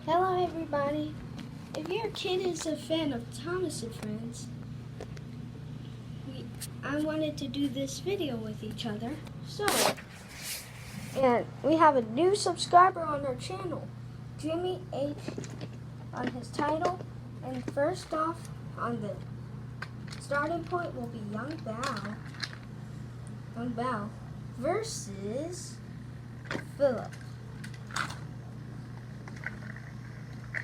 Hello everybody. If your kid is a fan of Thomas and Friends, I wanted to do this video with each other. And we have a new subscriber on our channel, Jimmy H on his title. And first off, on the starting point will be Young Bao versus Philip.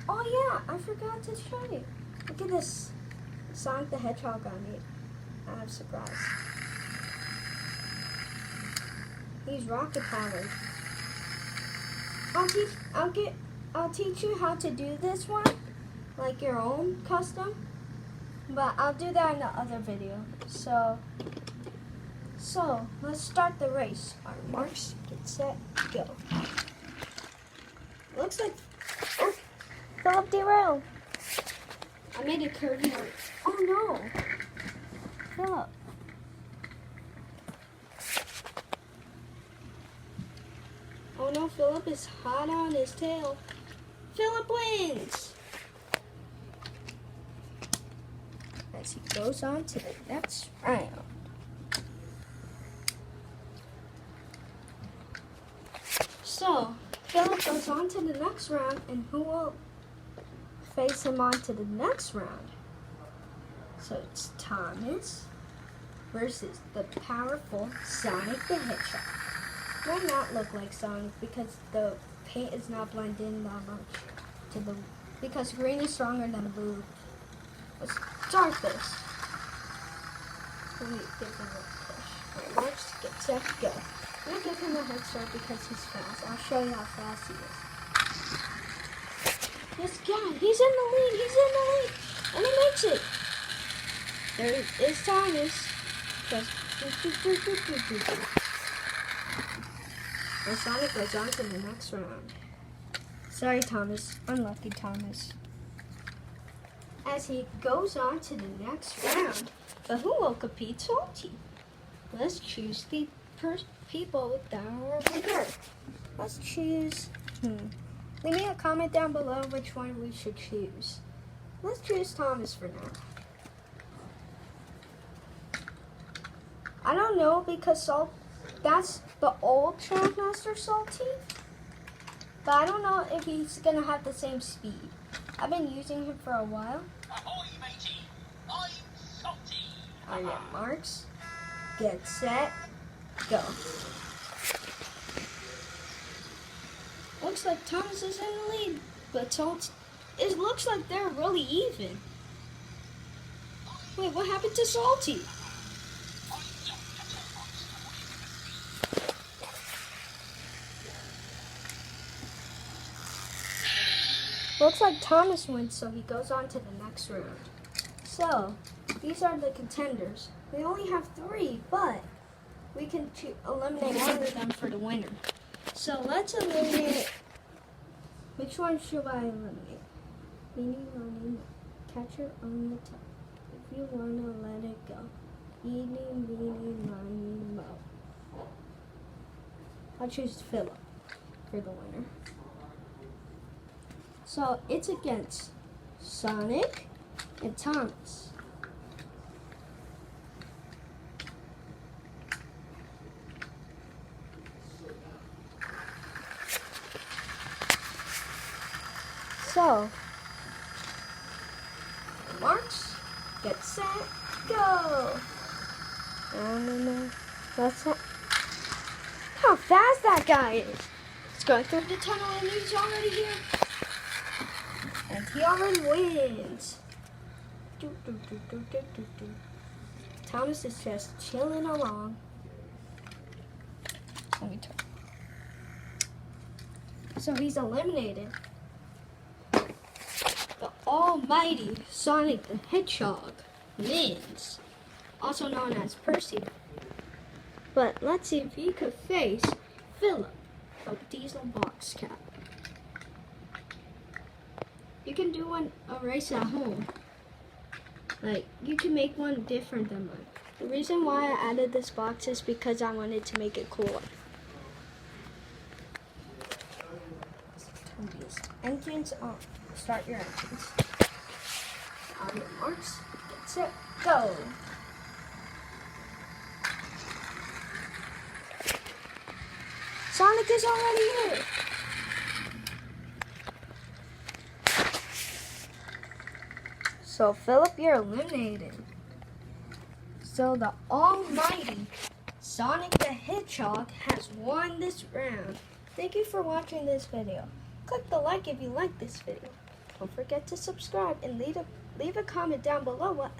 Oh yeah, I forgot to show you. Look at this Sonic the Hedgehog I made. I have surprise. He's rocket powered. I'll teach you how to do this one, like your own custom. But I'll do that in the other video. So let's start the race. Our marks, get set, go. Looks like Philip derailed. I made a curvy. Oh no, Philip. Oh no, Philip is hot on his tail. Philip wins. As he goes on to the next round. So, Philip goes on to the next round, and who will face him on to the next round? So it's Thomas versus the powerful Sonic the Hedgehog. Might not look like Sonic because the paint is not blended in that much because green is stronger than blue. Let's start this. Let me give him a push. Alright, let's get set, go. I'm gonna give him a head start because he's fast. I'll show you how fast he is. This guy, he's in the lead, and he makes it. There is Thomas. And Sonic goes on to the next round. Sorry, Thomas. Unlucky Thomas. As he goes on to the next round, but who will compete Salty? Let's choose the people that are bigger. Let's choose. Leave me a comment down below which one we should choose. Let's choose Thomas for now. I don't know because that's the old Trackmaster Salty. But I don't know if he's gonna have the same speed. I've been using him for a while. Ahoy, matey! I'm Salty! Alright, marks. Get set. Go. Looks like Thomas is in the lead, but it looks like they're really even. Wait, what happened to Salty? Looks like Thomas wins, so he goes on to the next round. So, these are the contenders. We only have 3, but we can eliminate one of them for the winner. So let's eliminate. Which one should I eliminate? Meeny, miny, catcher on the top. If you wanna let it go. Eeny, meeny, miny, mo. I'll choose Philip for the winner. So it's against Sonic and Thomas. So, marks, get set, go! How fast that guy is! He's going through the tunnel and he's already here. And he already wins. Thomas is just chilling along. Let me turn. So he's eliminated. The almighty Sonic the Hedgehog wins, also known as Percy. But let's see if he could face Philip of Diesel Box Cat. You can do a race at home. Like, you can make one different than mine. The reason why I added this box is because I wanted to make it cooler. Turn these Engines on. Start your engines. On your marks, get set, go. Sonic is already here. So, Philip, you're eliminated. So, the almighty Sonic the Hedgehog has won this round. Thank you for watching this video. Click the like if you like this video. Don't forget to subscribe and leave a comment down below what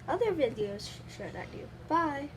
other videos should I do. Bye.